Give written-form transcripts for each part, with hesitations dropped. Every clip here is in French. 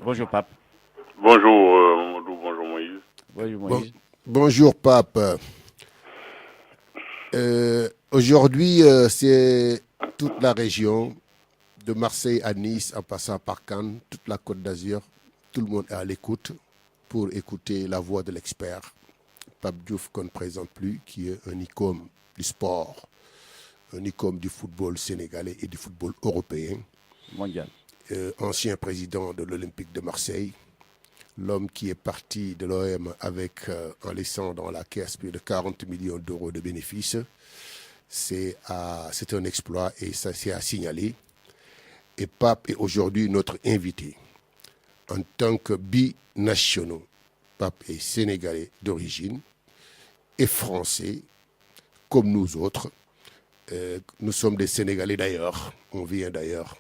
Bonjour Pape. Bonjour Mamadou, bonjour Moïse. Bonjour Bon- Moïse. bonjour Pape. Aujourd'hui, c'est toute la région, de Marseille à Nice, en passant par Cannes, toute la Côte d'Azur. Tout le monde est à l'écoute pour écouter la voix de l'expert, Pape Diouf, qu'on ne présente plus, qui est un icône du sport, un icône du football sénégalais et du football européen, Mondial. ancien président de l'Olympique de Marseille, l'homme qui est parti de l'OM avec, en laissant dans la caisse plus de 40 millions d'euros de bénéfices. C'est un exploit et ça c'est à signaler. Et Pape est aujourd'hui notre invité. En tant que binationaux, Pape est sénégalais d'origine et français, comme nous autres. Nous sommes des Sénégalais d'ailleurs, on vient d'ailleurs,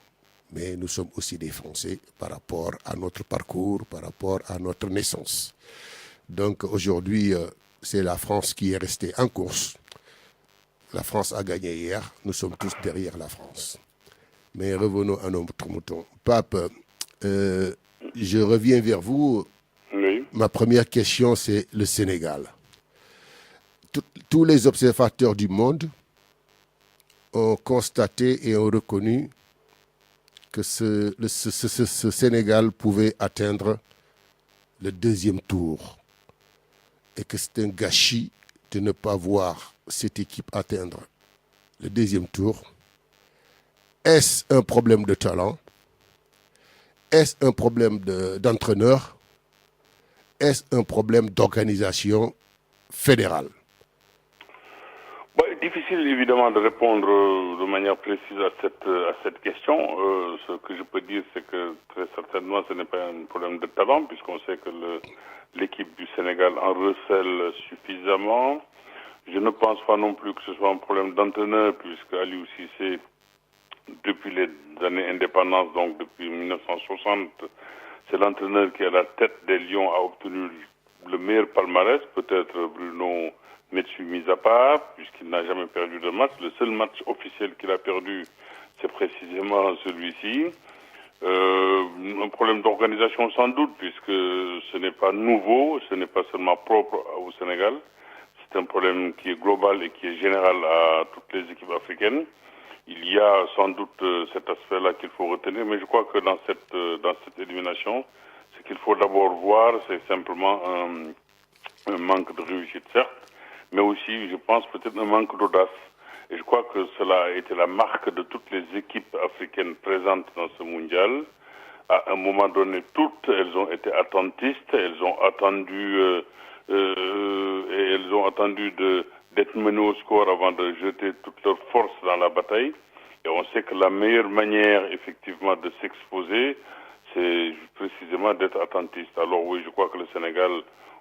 mais nous sommes aussi des Français par rapport à notre parcours, par rapport à notre naissance. Donc aujourd'hui, c'est la France qui est restée en course. La France a gagné hier, nous sommes tous derrière la France. Mais revenons à notre mouton. Pape, je reviens vers vous. Oui. Ma première question, c'est le Sénégal. Tous les observateurs du monde ont constaté et ont reconnu que ce Sénégal pouvait atteindre le deuxième tour et que c'est un gâchis de ne pas voir cette équipe atteindre le deuxième tour. Est-ce un problème de talent? Est-ce un problème d'entraîneur? Est-ce un problème d'organisation fédérale? Difficile évidemment de répondre de manière précise à cette question. Ce que je peux dire, c'est que très certainement ce n'est pas un problème de talent, puisqu'on sait que l'équipe du Sénégal en recèle suffisamment. Je ne pense pas non plus que ce soit un problème d'entraîneur, puisque Aliou Cissé, depuis les années indépendance, donc depuis 1960, c'est l'entraîneur qui est à la tête des Lions a obtenu le meilleur palmarès, peut-être Bruno Metsu mis à part, puisqu'il n'a jamais perdu de match. Le seul match officiel qu'il a perdu, c'est précisément celui-ci. Un problème d'organisation sans doute, puisque ce n'est pas nouveau, ce n'est pas seulement propre au Sénégal. C'est un problème qui est global et qui est général à toutes les équipes africaines. Il y a sans doute cet aspect-là qu'il faut retenir, mais je crois que dans cette élimination, ce qu'il faut d'abord voir, c'est simplement un manque de réussite, certes, mais aussi, je pense, peut-être un manque d'audace. Et je crois que cela a été la marque de toutes les équipes africaines présentes dans ce mondial. À un moment donné, toutes, elles ont été attentistes, elles ont attendu d'être menées au score avant de jeter toute leur force dans la bataille. Et on sait que la meilleure manière, effectivement, de s'exposer, c'est précisément d'être attentiste. Alors oui, je crois que le Sénégal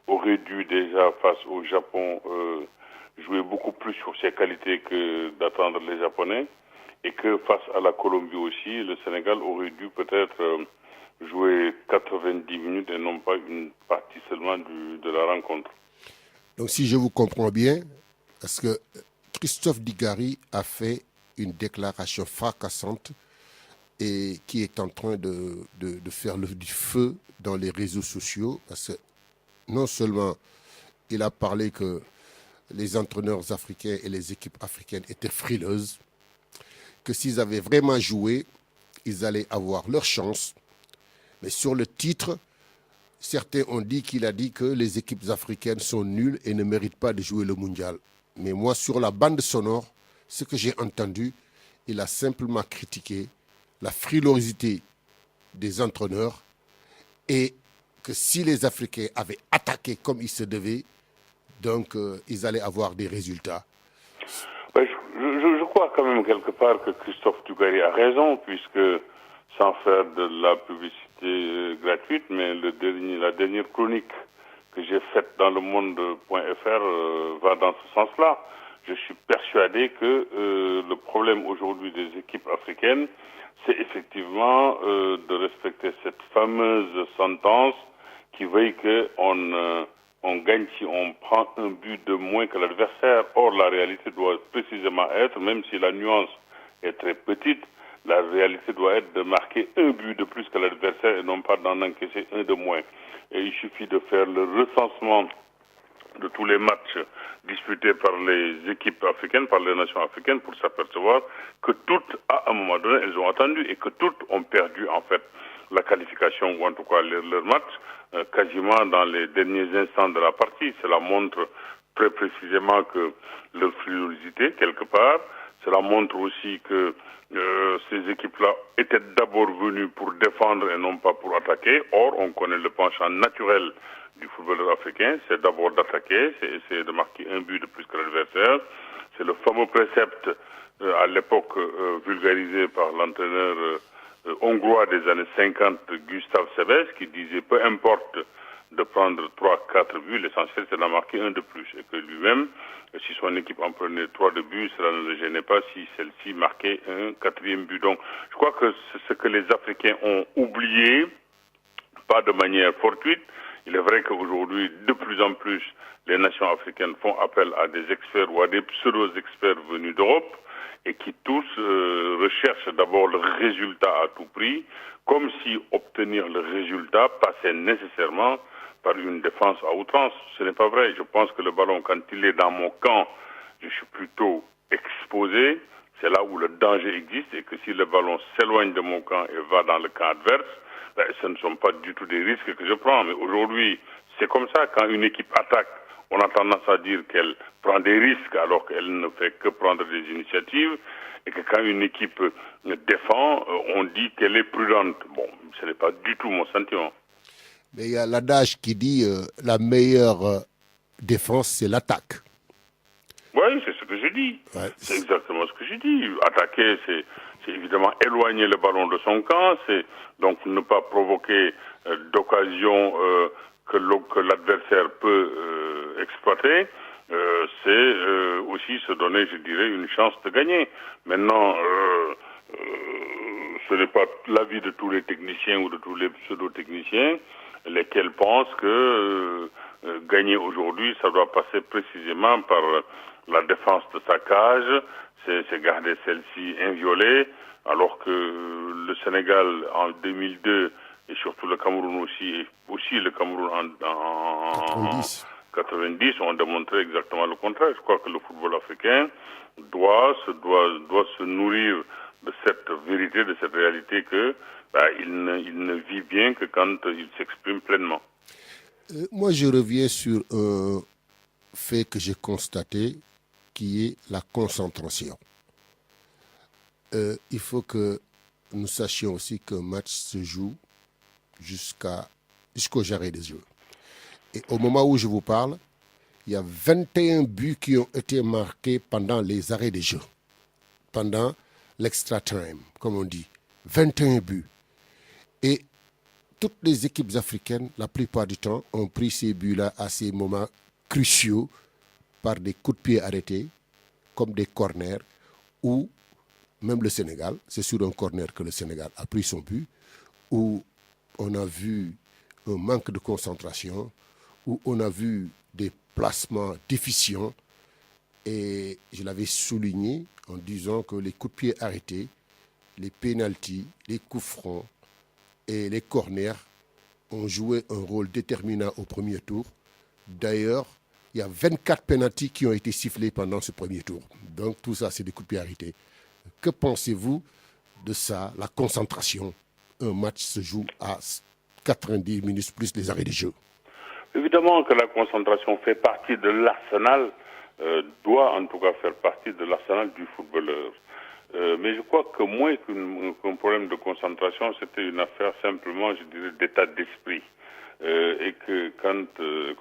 aurait dû déjà, face au Japon, jouer beaucoup plus sur ses qualités que d'attendre les Japonais. Et que face à la Colombie aussi, le Sénégal aurait dû peut-être jouer 90 minutes et non pas une partie seulement de la rencontre. Donc si je vous comprends bien, parce que Christophe Dugarry a fait une déclaration fracassante et qui est en train de faire du feu dans les réseaux sociaux, parce que non seulement il a parlé que les entraîneurs africains et les équipes africaines étaient frileuses, que s'ils avaient vraiment joué, ils allaient avoir leur chance. Mais sur le titre, certains ont dit qu'il a dit que les équipes africaines sont nulles et ne méritent pas de jouer le mondial. Mais moi, sur la bande sonore, ce que j'ai entendu, il a simplement critiqué la frilosité des entraîneurs et que si les Africains avaient attaqué comme ils se devaient, donc ils allaient avoir des résultats. Je crois quand même quelque part que Christophe Dugarry a raison, puisque sans faire de la publicité gratuite, mais la dernière chronique que j'ai faite dans le monde.fr va dans ce sens-là. Je suis persuadé que le problème aujourd'hui des équipes africaines, c'est effectivement de respecter cette fameuse sentence qui veut qu'on gagne si on prend un but de moins que l'adversaire. Or, la réalité doit précisément être, même si la nuance est très petite, La réalité doit être de marquer un but de plus que l'adversaire et non pas d'en encaisser un de moins. Et il suffit de faire le recensement de tous les matchs disputés par les équipes africaines, par les nations africaines, pour s'apercevoir que toutes, à un moment donné, elles ont attendu et que toutes ont perdu, en fait, la qualification, ou en tout cas leur match, quasiment dans les derniers instants de la partie. Cela montre très précisément que leur frilosité, quelque part, cela montre aussi que ces équipes-là étaient d'abord venues pour défendre et non pas pour attaquer. Or, on connaît le penchant naturel du footballeur africain, c'est d'abord d'attaquer, c'est essayer de marquer un but de plus que l'adversaire. C'est le fameux précepte à l'époque vulgarisé par l'entraîneur hongrois des années 50, Gustav Sebes, qui disait peu importe de prendre 3-4 buts, l'essentiel c'est d'en marquer un de plus. Et que lui-même, si son équipe en prenait 3 de buts, cela ne le gênait pas si celle-ci marquait un 4e but. Donc je crois que c'est ce que les Africains ont oublié, pas de manière fortuite. Il est vrai qu'aujourd'hui, de plus en plus, les nations africaines font appel à des experts ou à des pseudo-experts venus d'Europe et qui tous recherchent d'abord le résultat à tout prix, comme si obtenir le résultat passait nécessairement par une défense à outrance. Ce n'est pas vrai. Je pense que le ballon, quand il est dans mon camp, je suis plutôt exposé. C'est là où le danger existe et que si le ballon s'éloigne de mon camp et va dans le camp adverse, ce ne sont pas du tout des risques que je prends. Mais aujourd'hui, c'est comme ça. Quand une équipe attaque, on a tendance à dire qu'elle prend des risques alors qu'elle ne fait que prendre des initiatives. Et que quand une équipe défend, on dit qu'elle est prudente. Bon, ce n'est pas du tout mon sentiment. Mais il y a l'adage qui dit la meilleure défense, c'est l'attaque. Oui, c'est ce que je dis. Ouais. C'est exactement ce que je dis. Attaquer, c'est évidemment éloigner le ballon de son camp, c'est donc ne pas provoquer d'occasion que l'adversaire peut exploiter. C'est aussi se donner, je dirais, une chance de gagner. Maintenant, ce n'est pas l'avis de tous les techniciens ou de tous les pseudo-techniciens, lesquels pensent que gagner aujourd'hui, ça doit passer précisément par la défense de sa cage, c'est garder celle-ci inviolée, alors que le Sénégal en 2002 et surtout le Cameroun aussi le Cameroun en 90 ont démontré exactement le contraire. Je crois que le football africain doit se nourrir de cette vérité, de cette réalité que il ne vit bien que quand il s'exprime pleinement. Moi, je reviens sur un fait que j'ai constaté, qui est la concentration. Il faut que nous sachions aussi qu'un match se joue jusqu'au arrêt des jeux. Et au moment où je vous parle, il y a 21 buts qui ont été marqués pendant les arrêts des jeux, pendant l'extra time, comme on dit. 21 buts. Et toutes les équipes africaines, la plupart du temps, ont pris ces buts-là à ces moments cruciaux par des coups de pied arrêtés, comme des corners, ou même le Sénégal, c'est sur un corner que le Sénégal a pris son but, où on a vu un manque de concentration, où on a vu des placements déficients, et je l'avais souligné en disant que les coups de pied arrêtés, les pénaltys, les coups francs et les corners ont joué un rôle déterminant au premier tour. D'ailleurs, il y a 24 pénaltys qui ont été sifflés pendant ce premier tour. Donc tout ça, c'est des coups de pied arrêtés. Que pensez-vous de ça, la concentration? Un match se joue à 90 minutes plus les arrêts des jeux. Évidemment que la concentration fait partie de l'arsenal, doit en tout cas faire partie de l'arsenal du footballeur. Mais je crois que moins qu'un problème de concentration, c'était une affaire simplement, je dirais, d'état d'esprit. Et que quand,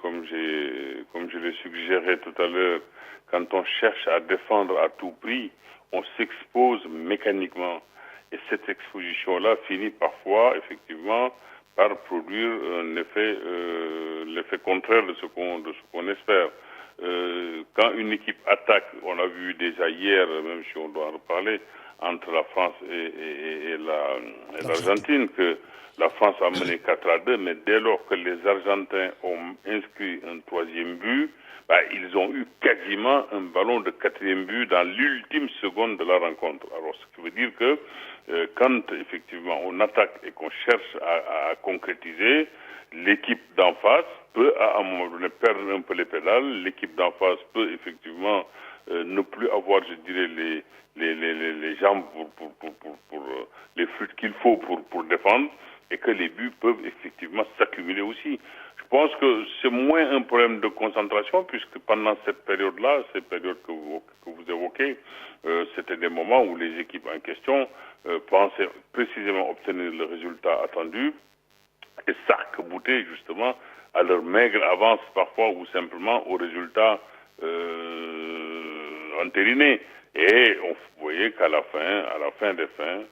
comme je l'ai suggéré tout à l'heure, quand on cherche à défendre à tout prix, on s'expose mécaniquement. Et cette exposition-là finit parfois, effectivement, par produire un effet, l'effet contraire de ce qu'on espère. Quand une équipe attaque, on l'a vu déjà hier, même si on doit en reparler, entre la France et l'Argentine, que la France a mené 4-2, mais dès lors que les Argentins ont inscrit un troisième but, ils ont eu quasiment un ballon de quatrième but dans l'ultime seconde de la rencontre. Alors, ce qui veut dire que quand effectivement on attaque et qu'on cherche à concrétiser, l'équipe d'en face peut à un moment donné perdre un peu les pédales. L'équipe d'en face peut effectivement ne plus avoir, je dirais, les jambes pour les flûtes qu'il faut pour défendre, et que les buts peuvent effectivement s'accumuler aussi. Je pense que c'est moins un problème de concentration, puisque pendant cette période-là, ces périodes que vous évoquez, c'était des moments où les équipes en question pensaient précisément obtenir le résultat attendu et s'arc-bouter justement à leur maigre avance parfois, ou simplement au résultat entériné. Et on voyait qu'à la fin des fins,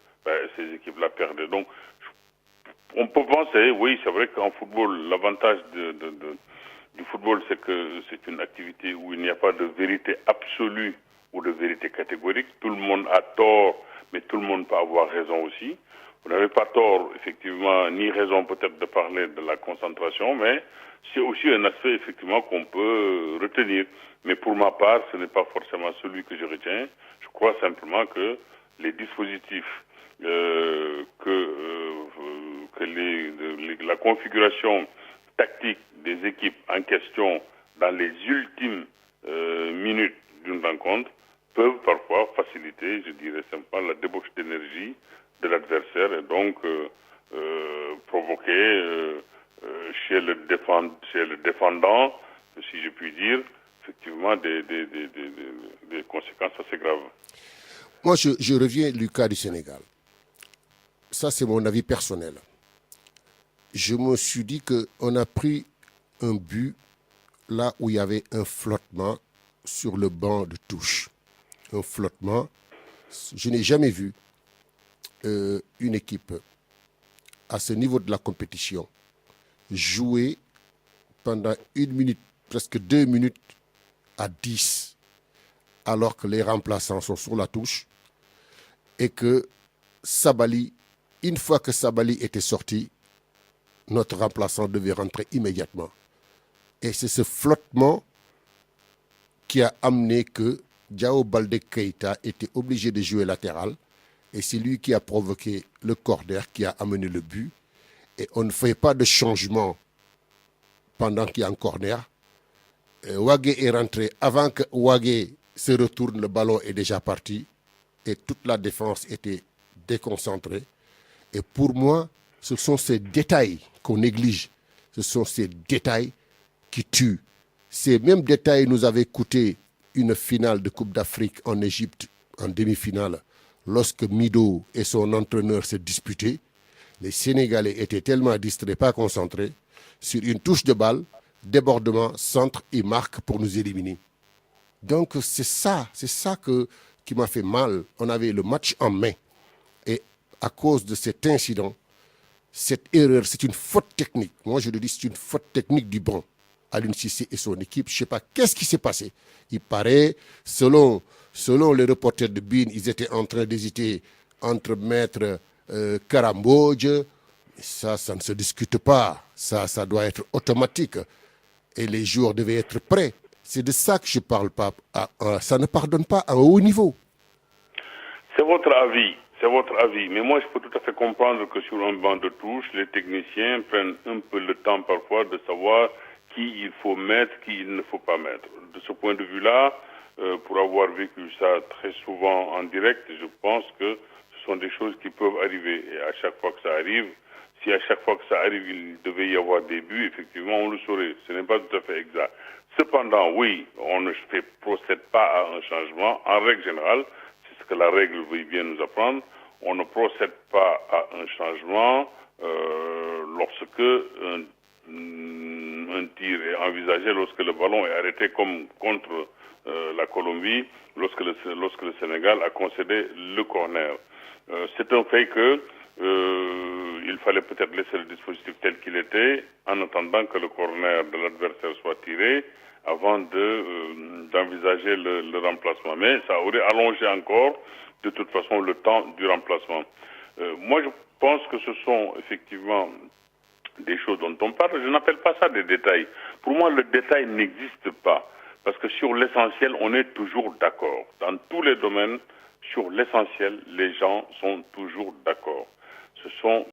ces équipes-là perdaient. Donc, on peut penser, oui, c'est vrai qu'en football, l'avantage du football, c'est que c'est une activité où il n'y a pas de vérité absolue ou de vérité catégorique. Tout le monde a tort, mais tout le monde peut avoir raison aussi. Vous n'avez pas tort, effectivement, ni raison peut-être de parler de la concentration, mais c'est aussi un aspect, effectivement, qu'on peut retenir. Mais pour ma part, ce n'est pas forcément celui que je retiens. Je crois simplement que les dispositifs la configuration tactique des équipes en question dans les ultimes minutes d'une rencontre peuvent parfois faciliter, je dirais simplement, la débauche d'énergie de l'adversaire, et donc provoquer chez le défendant, si je puis dire, effectivement des conséquences assez graves. Moi, je reviens du cas du Sénégal. Ça, c'est mon avis personnel. Je me suis dit qu'on a pris un but là où il y avait un flottement sur le banc de touche. Un flottement. Je n'ai jamais vu une équipe à ce niveau de la compétition jouer pendant 1 minute, presque 2 minutes à 10, alors que les remplaçants sont sur la touche, et que Sabali, une fois que Sabali était sorti, notre remplaçant devait rentrer immédiatement. Et c'est ce flottement qui a amené que Diao Baldé Keïta était obligé de jouer latéral, et c'est lui qui a provoqué le corner qui a amené le but. Et on ne fait pas de changement pendant qu'il y a un corner. Wagé est rentré. Avant que Wagé se retourne, le ballon est déjà parti et toute la défense était déconcentrée. Et pour moi, ce sont ces détails qu'on néglige. Ce sont ces détails qui tuent. Ces mêmes détails nous avaient coûté une finale de Coupe d'Afrique en Égypte, en demi-finale, lorsque Mido et son entraîneur se disputaient. Les Sénégalais étaient tellement distraits, pas concentrés. Sur une touche de balle, débordement, centre, ils marquent pour nous éliminer. Donc c'est ça qui m'a fait mal. On avait le match en main. Et à cause de cet incident, cette erreur, c'est une faute technique. Moi, je le dis, c'est une faute technique du banc. Aliou Cissé et son équipe, je ne sais pas qu'est-ce qui s'est passé. Il paraît, selon les reporters de BIN, ils étaient en train d'hésiter entre maître Karambodge. Ça ne se discute pas. Ça doit être automatique. Et les joueurs devaient être prêts. C'est de ça que je parle pas. Ça ne pardonne pas à un haut niveau. C'est votre avis. C'est votre avis. Mais moi, je peux tout à fait comprendre que sur un banc de touche, les techniciens prennent un peu le temps parfois de savoir qui il faut mettre, qui il ne faut pas mettre. De ce point de vue-là, pour avoir vécu ça très souvent en direct, je pense que ce sont des choses qui peuvent arriver. Et à chaque fois que ça arrive, si à chaque fois que ça arrive, il devait y avoir des buts, effectivement, on le saurait. Ce n'est pas tout à fait exact. Cependant, oui, on ne procède pas à un changement. En règle générale, c'est ce que la règle veut bien nous apprendre, on ne procède pas à un changement lorsque un tir est envisagé, lorsque le ballon est arrêté comme contre la Colombie, lorsque le Sénégal a concédé le corner. C'est un fait que il fallait peut-être laisser le dispositif tel qu'il était, en attendant que le corner de l'adversaire soit tiré, avant d'envisager le remplacement. Mais ça aurait allongé encore, de toute façon, le temps du remplacement. Moi, je pense que ce sont effectivement des choses dont on parle. Je n'appelle pas ça des détails. Pour moi, le détail n'existe pas. Parce que sur l'essentiel, on est toujours d'accord. Dans tous les domaines, sur l'essentiel, les gens sont toujours d'accord. Ce sont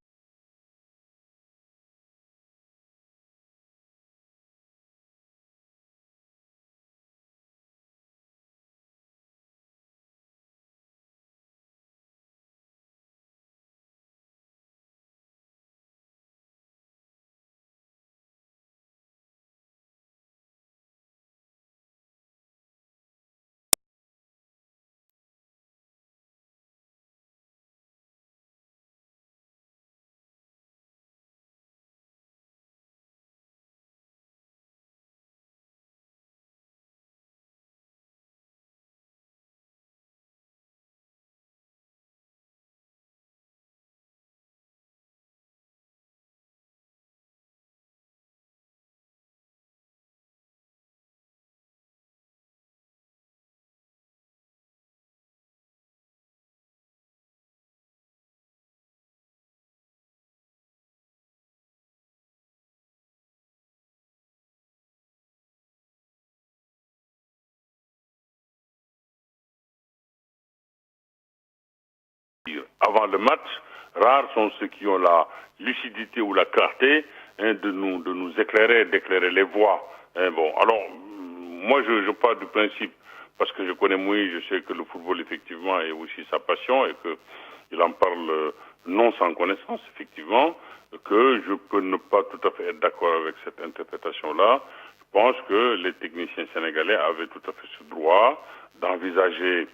avant le match, rares sont ceux qui ont la lucidité ou la clarté de nous éclairer, d'éclairer les voies. Bon, alors, moi je pars du principe, parce que je connais Moïse, je sais que le football effectivement est aussi sa passion et qu'il en parle non sans connaissance, effectivement, que je peux ne pas tout à fait être d'accord avec cette interprétation-là. Je pense que les techniciens sénégalais avaient tout à fait ce droit d'envisager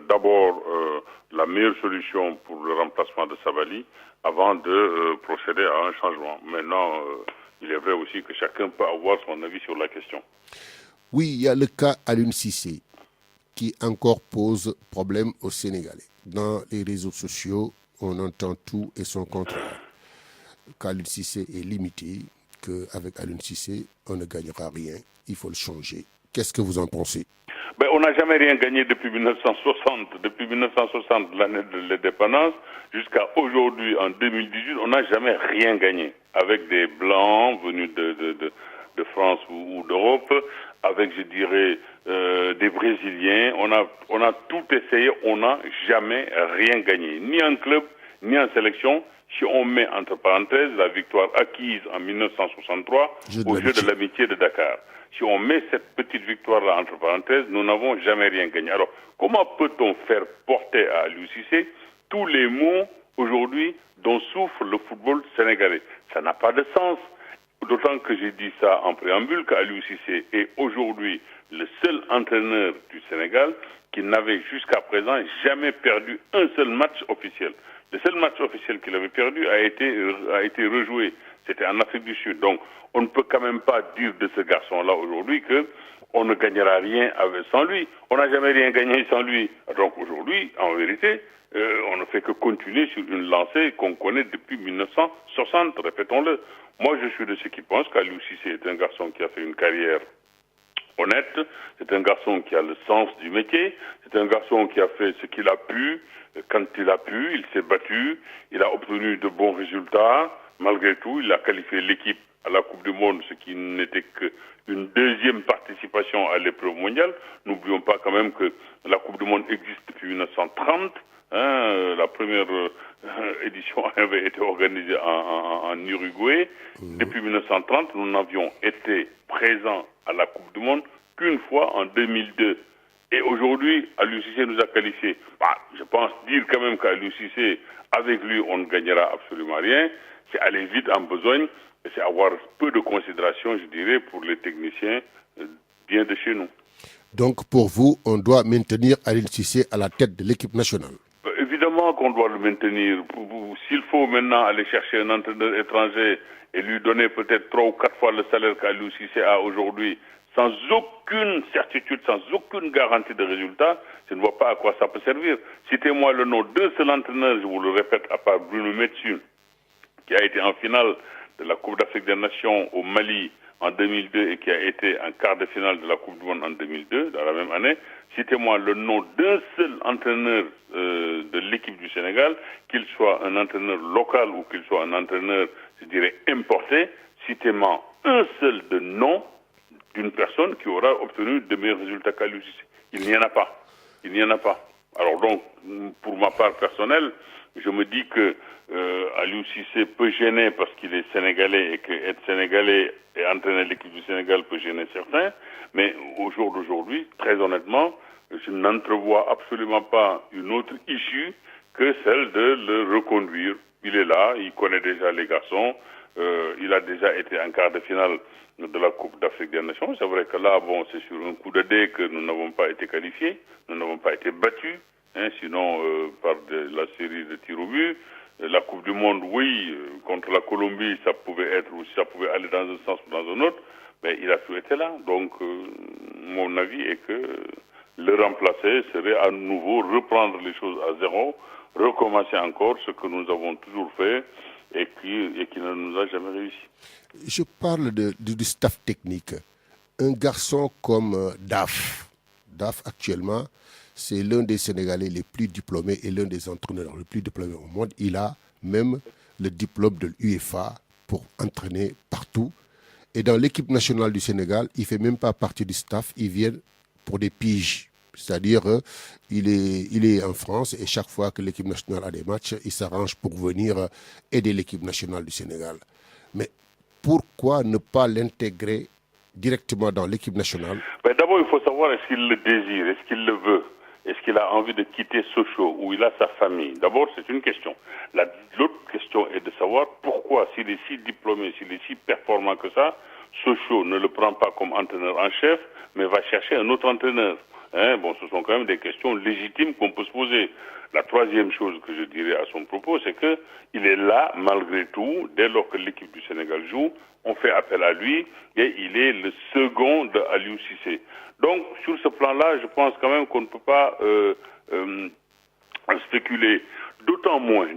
d'abord la meilleure solution pour le remplacement de Sabali avant de procéder à un changement. Maintenant, il est vrai aussi que chacun peut avoir son avis sur la question. Oui, il y a le cas Aliou Cissé qui encore pose problème aux Sénégalais. Dans les réseaux sociaux, on entend tout et son contraire. Qu'Aliou Cissé est limité, qu'avec Aliou Cissé, on ne gagnera rien. Il faut le changer. Qu'est-ce que vous en pensez? Ben, on n'a jamais rien gagné depuis 1960. Depuis 1960, l'année de l'indépendance, jusqu'à aujourd'hui, en 2018, on n'a jamais rien gagné. Avec des Blancs venus de France ou d'Europe, avec, je dirais, des Brésiliens. On a tout essayé, on n'a jamais rien gagné. Ni en club, ni en sélection. Si on met entre parenthèses la victoire acquise en 1963 au Jeu de l'amitié de Dakar. Si on met cette petite victoire-là entre parenthèses, nous n'avons jamais rien gagné. Alors, comment peut-on faire porter à Aliou Cissé tous les maux aujourd'hui dont souffre le football sénégalais? Ça n'a pas de sens. D'autant que j'ai dit ça en préambule qu'Aliou Cissé est aujourd'hui le seul entraîneur du Sénégal qui n'avait jusqu'à présent jamais perdu un seul match officiel. Le seul match officiel qu'il avait perdu a été rejoué. C'était en Afrique du Sud. Donc, on ne peut quand même pas dire de ce garçon-là aujourd'hui qu'on ne gagnera rien sans lui. On n'a jamais rien gagné sans lui. Donc aujourd'hui, en vérité, on ne fait que continuer sur une lancée qu'on connaît depuis 1960, répétons-le. Moi, je suis de ceux qui pensent qu'Aliou Cissé est un garçon qui a fait une carrière honnête, c'est un garçon qui a le sens du métier, c'est un garçon qui a fait ce qu'il a pu, quand il a pu, il s'est battu, il a obtenu de bons résultats, malgré tout, il a qualifié l'équipe à la Coupe du Monde, ce qui n'était qu'une deuxième participation à l'épreuve mondiale. N'oublions pas quand même que la Coupe du Monde existe depuis 1930, la première édition avait été organisée en Uruguay. Depuis 1930, nous n'avions été présents à la Coupe du Monde qu'une fois en 2002. Et aujourd'hui, Aliou Cissé nous a qualifiés. Je pense dire quand même qu'Aliou Cissé, avec lui, on ne gagnera absolument rien. C'est aller vite en besogne et c'est avoir peu de considération, je dirais, pour les techniciens bien de chez nous. Donc, pour vous, on doit maintenir Aliou Cissé à la tête de l'équipe nationale? Évidemment qu'on doit le maintenir. S'il faut maintenant aller chercher un entraîneur étranger et lui donner peut-être 3 ou 4 fois le salaire qu'Aliou Cissé a aujourd'hui, sans aucune certitude, sans aucune garantie de résultat, je ne vois pas à quoi ça peut servir. Citez-moi le nom d'un seul entraîneur, je vous le répète, à part Bruno Metsu, qui a été en finale de la Coupe d'Afrique des Nations au Mali en 2002 et qui a été en quart de finale de la Coupe du Monde en 2002, dans la même année. Citez-moi le nom d'un seul entraîneur de l'équipe du Sénégal, qu'il soit un entraîneur local ou qu'il soit un entraîneur, je dirais, importé. Citez-moi un seul de nom d'une personne qui aura obtenu de meilleurs résultats qu'Aliou Cissé. Il n'y en a pas. Il n'y en a pas. Alors donc, pour ma part personnelle, je me dis que Aliou Cissé peut gêner parce qu'il est sénégalais et que être sénégalais et entraîner l'équipe du Sénégal peut gêner certains. Mais au jour d'aujourd'hui, très honnêtement, je n'entrevois absolument pas une autre issue que celle de le reconduire. Il est là, il connaît déjà les garçons, il a déjà été en quart de finale de la Coupe d'Afrique des Nations. C'est vrai que là, bon, c'est sur un coup de dé que nous n'avons pas été qualifiés, nous n'avons pas été battus, sinon par la série de tirs au but. La Coupe du Monde, oui, contre la Colombie, ça pouvait être aussi, ça pouvait aller dans un sens ou dans un autre, mais il a tout été là. Donc, mon avis est que le remplacer serait à nouveau reprendre les choses à zéro, recommencer encore ce que nous avons toujours fait et qui ne nous a jamais réussi. Je parle du staff technique. Un garçon comme Daf actuellement, c'est l'un des Sénégalais les plus diplômés et l'un des entraîneurs les plus diplômés au monde. Il a même le diplôme de l'UEFA pour entraîner partout. Et dans l'équipe nationale du Sénégal, il ne fait même pas partie du staff, il vient pour des piges. C'est-à-dire, il est en France et chaque fois que l'équipe nationale a des matchs, il s'arrange pour venir aider l'équipe nationale du Sénégal. Mais pourquoi ne pas l'intégrer directement dans l'équipe nationale? D'abord, il faut savoir est-ce qu'il le désire, est-ce qu'il le veut, est-ce qu'il a envie de quitter Sochaux où il a sa famille. D'abord, c'est une question. L'autre question est de savoir pourquoi, s'il est si diplômé, s'il est si performant que ça, Sochaux ne le prend pas comme entraîneur en chef, mais va chercher un autre entraîneur. Bon, ce sont quand même des questions légitimes qu'on peut se poser. La troisième chose que je dirais à son propos, c'est que il est là malgré tout. Dès lors que l'équipe du Sénégal joue, on fait appel à lui et il est le second de Aliou Cissé. Donc, sur ce plan-là, je pense quand même qu'on ne peut pas spéculer. D'autant moins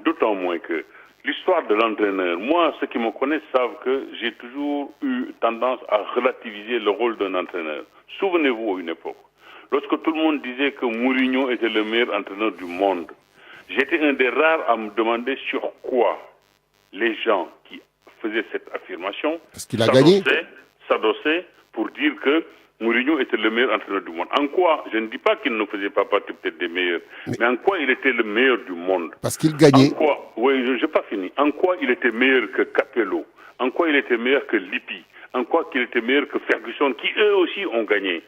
que l'histoire de l'entraîneur, moi, ceux qui me connaissent savent que j'ai toujours eu tendance à relativiser le rôle d'un entraîneur. Souvenez-vous à une époque, lorsque tout le monde disait que Mourinho était le meilleur entraîneur du monde, j'étais un des rares à me demander sur quoi les gens qui faisaient cette affirmation s'adossaient pour dire que Mourinho était le meilleur entraîneur du monde. En quoi? Je ne dis pas qu'il ne faisait pas partie peut-être des meilleurs, mais en quoi il était le meilleur du monde? Parce qu'il gagnait. En quoi? Oui, je n'ai pas fini. En quoi il était meilleur que Capello? En quoi il était meilleur que Lippi? En quoi il était meilleur que Ferguson, qui eux aussi ont gagné?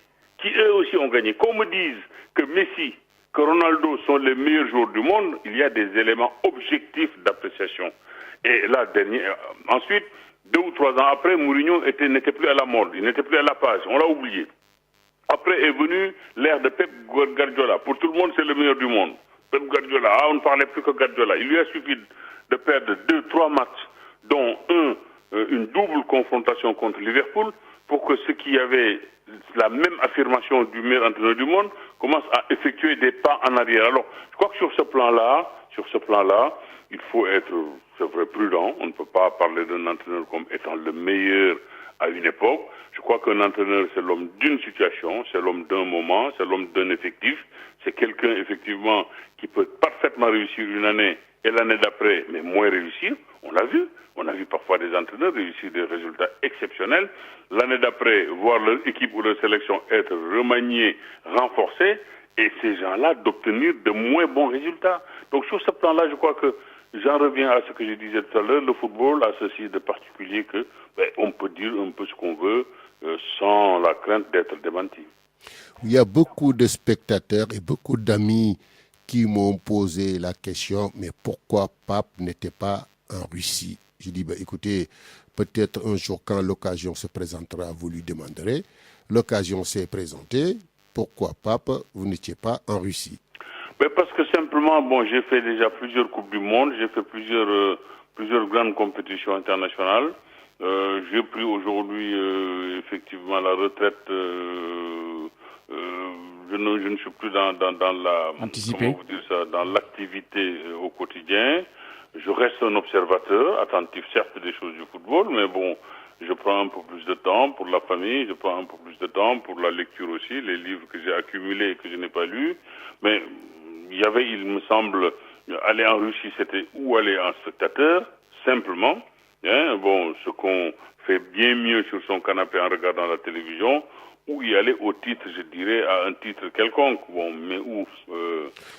Qu'on me dise que Messi, que Ronaldo sont les meilleurs joueurs du monde, il y a des éléments objectifs d'appréciation. Et là, ensuite, 2 ou 3 ans après, Mourinho n'était plus à la mode, il n'était plus à la page, on l'a oublié. Après est venu l'ère de Pep Guardiola. Pour tout le monde, c'est le meilleur du monde. Pep Guardiola, on ne parlait plus que Guardiola. Il lui a suffi de perdre 2-3 matchs, dont une double confrontation contre Liverpool, pour que ceux qui avaient la même affirmation du meilleur entraîneur du monde commencent à effectuer des pas en arrière. Alors, je crois que sur ce plan-là, il faut être, c'est vrai, prudent. On ne peut pas parler d'un entraîneur comme étant le meilleur à une époque. Je crois qu'un entraîneur, c'est l'homme d'une situation, c'est l'homme d'un moment, c'est l'homme d'un effectif. C'est quelqu'un, effectivement, qui peut parfaitement réussir une année et l'année d'après, mais moins réussir. On l'a vu. On a vu parfois des entraîneurs réussir des résultats exceptionnels. L'année d'après, voir leur équipe ou leur sélection être remaniée, renforcée, et ces gens-là d'obtenir de moins bons résultats. Donc sur ce plan-là, je crois que j'en reviens à ce que je disais tout à l'heure. Le football a ceci de particulier que on peut dire un peu ce qu'on veut sans la crainte d'être démenti. Il y a beaucoup de spectateurs et beaucoup d'amis qui m'ont posé la question, mais pourquoi Pape n'était pas en Russie? Je dis, écoutez, peut-être un jour quand l'occasion se présentera, vous lui demanderez. L'occasion s'est présentée. Pourquoi Pape, vous n'étiez pas en Russie? Parce que simplement, j'ai fait déjà plusieurs Coupes du Monde, j'ai fait plusieurs grandes compétitions internationales. J'ai pris aujourd'hui effectivement la retraite. Je ne suis plus dans la Anticipé. comment vous dire ça, dans l'activité au quotidien. Je reste un observateur, attentif certes des choses du football, mais bon, je prends un peu plus de temps pour la famille, je prends un peu plus de temps pour la lecture aussi, les livres que j'ai accumulés et que je n'ai pas lus. Mais il me semble, aller en Russie, c'était ou aller en spectateur, simplement. Hein, bon, ce qu'on fait bien mieux sur son canapé en regardant la télévision, ou y aller au titre, je dirais, à un titre quelconque. Bon, mais où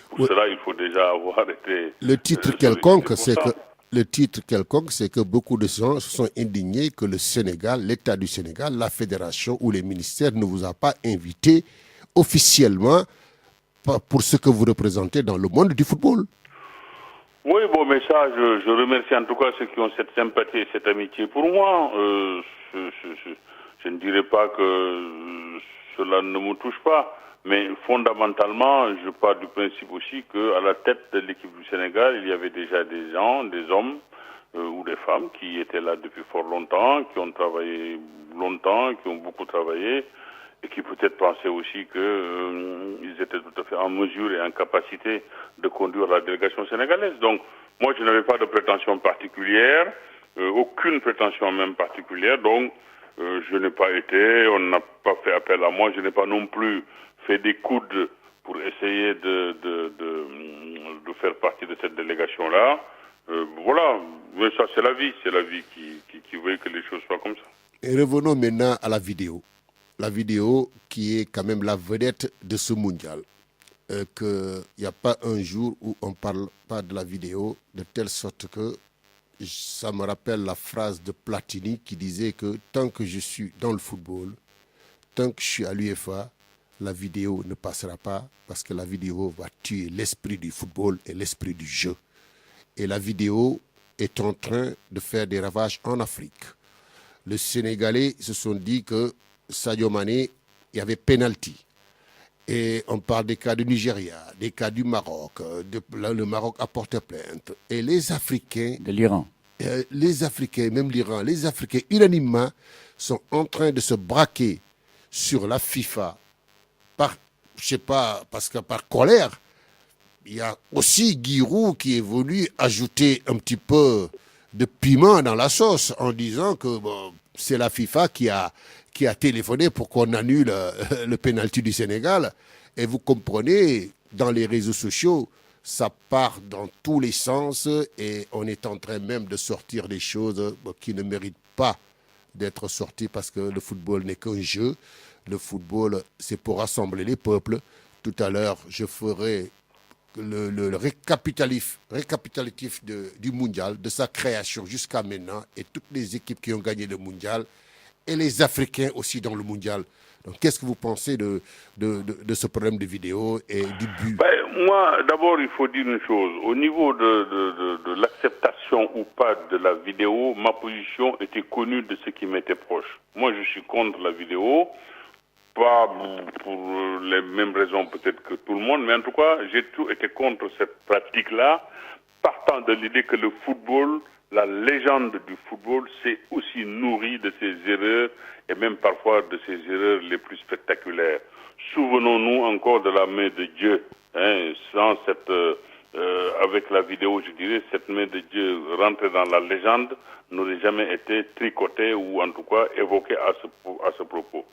pour cela, il faut déjà avoir été Le titre sollicité quelconque, pour c'est ça. que beaucoup de gens se sont indignés que le Sénégal, l'État du Sénégal, la fédération ou les ministères ne vous a pas invité officiellement pour ce que vous représentez dans le monde du football. Oui, bon, mais ça, je remercie en tout cas ceux qui ont cette sympathie et cette amitié pour moi. Je ne dirais pas que cela ne me touche pas, mais fondamentalement, je pars du principe aussi qu'à la tête de l'équipe du Sénégal, il y avait déjà des gens, des hommes ou des femmes qui étaient là depuis fort longtemps, qui ont travaillé longtemps, qui ont beaucoup travaillé, et qui peut-être pensaient aussi qu'ils étaient tout à fait en mesure et en capacité de conduire la délégation sénégalaise. Donc, moi, je n'avais pas de prétention particulière, aucune prétention même particulière, donc je n'ai pas été, on n'a pas fait appel à moi, je n'ai pas non plus fait des coudes pour essayer de faire partie de cette délégation-là. Voilà, mais ça c'est la vie qui veut que les choses soient comme ça. Et revenons maintenant à la vidéo. La vidéo qui est quand même la vedette de ce mondial. Qu'il n'y a pas un jour où on ne parle pas de la vidéo, de telle sorte que ça me rappelle la phrase de Platini qui disait que tant que je suis dans le football, tant que je suis à l'UEFA, la vidéo ne passera pas parce que la vidéo va tuer l'esprit du football et l'esprit du jeu. Et la vidéo est en train de faire des ravages en Afrique. Les Sénégalais se sont dit que Sadio Mané, il y avait penalty. Et on parle des cas du Nigeria, des cas du Maroc. Le Maroc a porté plainte. Et les Africains, De l'Iran. même l'Iran, les Africains unanimement sont en train de se braquer sur la FIFA je sais pas, parce que par colère. Il y a aussi Giroud qui est venu ajouter un petit peu de piment dans la sauce en disant que bon, c'est la FIFA qui a téléphoné pour qu'on annule le pénalty du Sénégal. Et vous comprenez, dans les réseaux sociaux, ça part dans tous les sens et on est en train même de sortir des choses qui ne méritent pas d'être sorties parce que le football n'est qu'un jeu. Le football, c'est pour rassembler les peuples. Tout à l'heure, je ferai le récapitulatif du mondial, de sa création jusqu'à maintenant, et toutes les équipes qui ont gagné le mondial, et les Africains aussi dans le mondial. Donc, qu'est-ce que vous pensez de ce problème de vidéo et du but? Moi, d'abord, il faut dire une chose. Au niveau de l'acceptation ou pas de la vidéo, ma position était connue de ceux qui m'étaient proches. Moi, je suis contre la vidéo. Pas pour les mêmes raisons peut-être que tout le monde, mais en tout cas, j'ai toujours été contre cette pratique-là, partant de l'idée que le football, la légende du football, s'est aussi nourri de ses erreurs et même parfois de ses erreurs les plus spectaculaires. Souvenons-nous encore de la main de Dieu, hein, sans cette, avec la vidéo, je dirais, cette main de Dieu rentrée dans la légende n'aurait jamais été tricotée ou en tout cas évoquée à ce propos.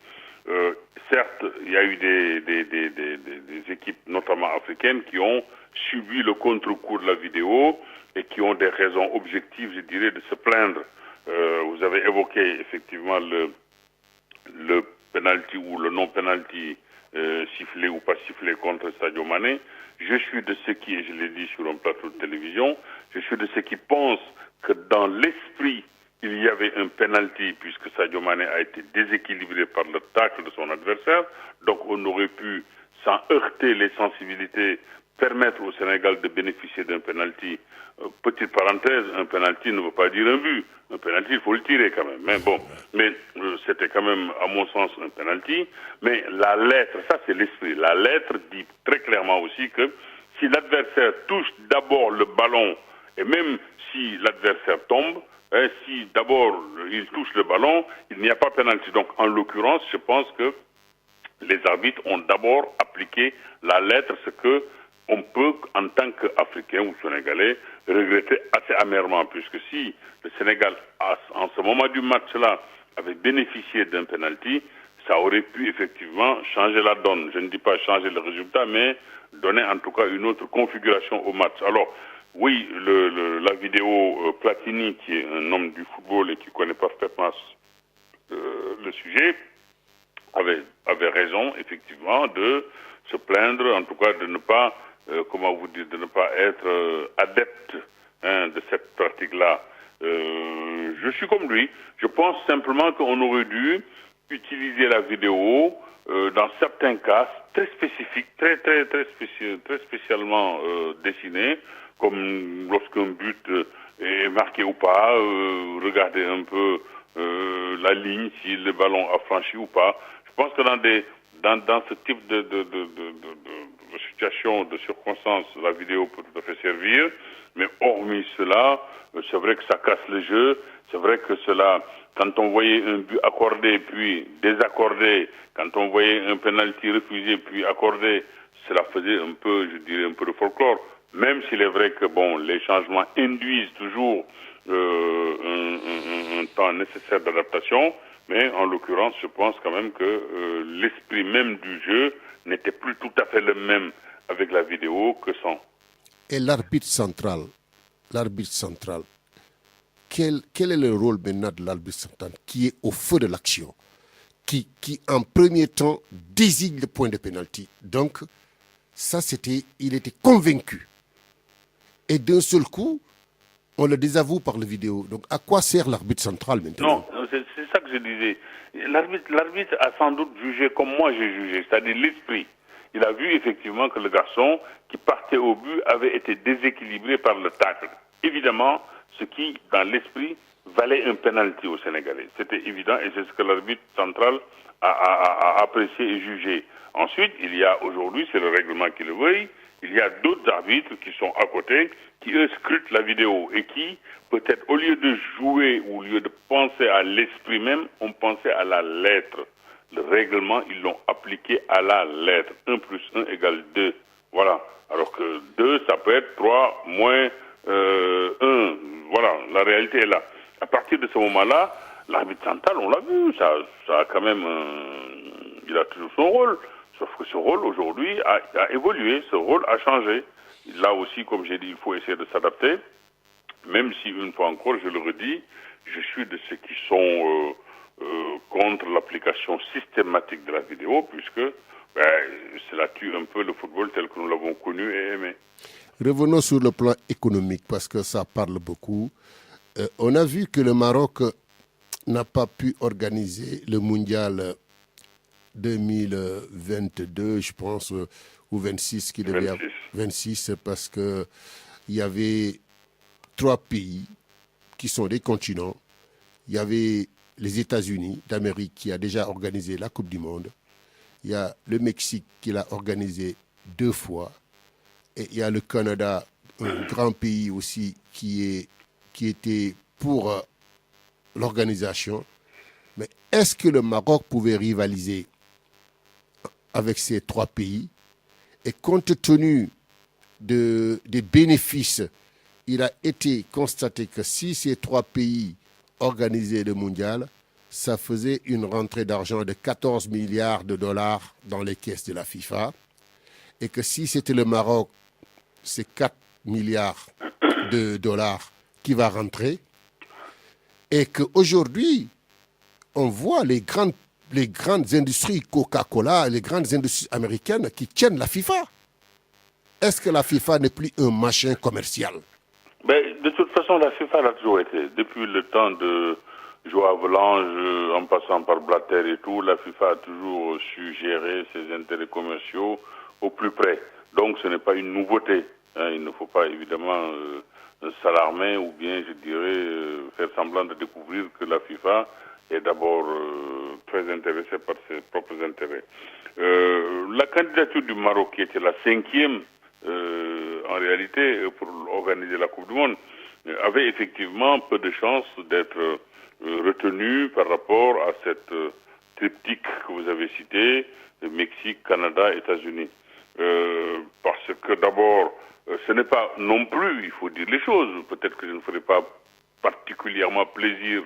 Certes, il y a eu des équipes, notamment africaines, qui ont subi le contre-coup de la vidéo et qui ont des raisons objectives, je dirais, de se plaindre. Vous avez évoqué effectivement le penalty ou le non-penalty sifflé ou pas sifflé contre Sadio Mané. Je suis de ceux qui, et je l'ai dit sur un plateau de télévision, je suis de ceux qui pensent que dans l'esprit il y avait un penalty puisque Sadio Mané a été déséquilibré par le tacle de son adversaire. Donc on aurait pu, sans heurter les sensibilités, permettre au Sénégal de bénéficier d'un penalty. Petite parenthèse, un penalty ne veut pas dire un but. Un penalty, il faut le tirer quand même. Mais bon, c'était quand même, à mon sens, un penalty. Mais la lettre, ça c'est l'esprit. La lettre dit très clairement aussi que si l'adversaire touche d'abord le ballon, et même si l'adversaire tombe, Si d'abord il touche le ballon, il n'y a pas pénalty. Donc en l'occurrence, je pense que les arbitres ont d'abord appliqué la lettre, ce que on peut, en tant qu'Africain ou Sénégalais, regretter assez amèrement, puisque si le Sénégal, en ce moment du match-là, avait bénéficié d'un penalty, ça aurait pu effectivement changer la donne. Je ne dis pas changer le résultat, mais donner en tout cas une autre configuration au match. Alors, oui, la vidéo Platini, qui est un homme du football et qui connaît parfaitement le sujet, avait raison, effectivement, de se plaindre, en tout cas de ne pas, de ne pas être adepte de cette pratique-là. Je suis comme lui. Je pense simplement qu'on aurait dû utiliser la vidéo dans certains cas très spécifiques, très spécialement dessinés, comme lorsqu'un but est marqué ou pas, regarder un peu la ligne, si le ballon a franchi ou pas. Je pense que dans ce type de situation, de circonstances, la vidéo peut tout à fait servir, mais hormis cela, c'est vrai que ça casse le jeu, c'est vrai que cela, quand on voyait un but accordé puis désaccordé, quand on voyait un penalty refusé puis accordé, cela faisait un peu, je dirais, un peu de folklore, même s'il est vrai que, bon, les changements induisent toujours un temps nécessaire d'adaptation, mais en l'occurrence, je pense quand même que l'esprit même du jeu n'était plus tout à fait le même avec la vidéo que sans. Et l'arbitre central, quel est le rôle maintenant de l'arbitre central qui est au feu de l'action, qui en premier temps désigne le point de pénalty. Donc, ça il était convaincu. Et d'un seul coup, on le désavoue par la vidéo. Donc, à quoi sert l'arbitre central maintenant? Non, c'est ça que je disais. L'arbitre a sans doute jugé comme moi j'ai jugé, c'est-à-dire l'esprit. Il a vu effectivement que le garçon qui partait au but avait été déséquilibré par le tacle. Évidemment, ce qui, dans l'esprit, valait un penalty au Sénégalais. C'était évident et c'est ce que l'arbitre central a apprécié et jugé. Ensuite, il y a aujourd'hui, c'est le règlement qui le veuille, il y a d'autres arbitres qui sont à côté, qui eux scrutent la vidéo et qui, peut-être au lieu de jouer ou au lieu de penser à l'esprit même, ont pensé à la lettre. Le règlement, ils l'ont appliqué à la lettre. 1 plus 1 égale 2. Voilà. Alors que 2, ça peut être 3 moins 1. Voilà, la réalité est là. À partir de ce moment-là, l'arbitre central, on l'a vu, ça a quand même... il a toujours son rôle. Sauf que ce rôle, aujourd'hui, a évolué. Ce rôle a changé. Là aussi, comme j'ai dit, il faut essayer de s'adapter. Même si, une fois encore, je le redis, je suis de ceux qui sont contre l'application systématique de la vidéo, puisque cela tue un peu le football tel que nous l'avons connu et aimé. Revenons sur le plan économique, parce que ça parle beaucoup. On a vu que le Maroc n'a pas pu organiser le mondial 2022, je pense, ou 26, qui devait 26, parce qu'il y avait 3 pays qui sont des continents. Il y avait les États-Unis d'Amérique qui a déjà organisé la Coupe du Monde. Il y a le Mexique qui l'a organisé 2 fois. Et il y a le Canada, un grand pays aussi qui était pour l'organisation. Mais est-ce que le Maroc pouvait rivaliser avec ces 3 pays? Et compte tenu des bénéfices, il a été constaté que si ces 3 pays organisaient le mondial, ça faisait une rentrée d'argent de 14 milliards de dollars dans les caisses de la FIFA. Et que si c'était le Maroc, c'est 4 milliards de dollars qui va rentrer. Et qu'aujourd'hui, on voit les grandes industries Coca-Cola, les grandes industries américaines qui tiennent la FIFA. Est-ce que la FIFA n'est plus un machin commercial? De toute façon, la FIFA l'a toujours été. Depuis le temps de Joao Volange, en passant par Blatter et tout, la FIFA a toujours su gérer ses intérêts commerciaux au plus près. Donc ce n'est pas une nouveauté. Il ne faut pas évidemment s'alarmer ou bien, je dirais, faire semblant de découvrir que la FIFA est d'abord très intéressée par ses propres intérêts. La candidature du Maroc, qui était la 5e en réalité pour organiser la Coupe du Monde, avait effectivement peu de chances d'être retenu par rapport à cette triptyque que vous avez cité, Mexique, Canada, États-Unis. Parce que d'abord, ce n'est pas non plus, il faut dire les choses, peut-être que je ne ferai pas particulièrement plaisir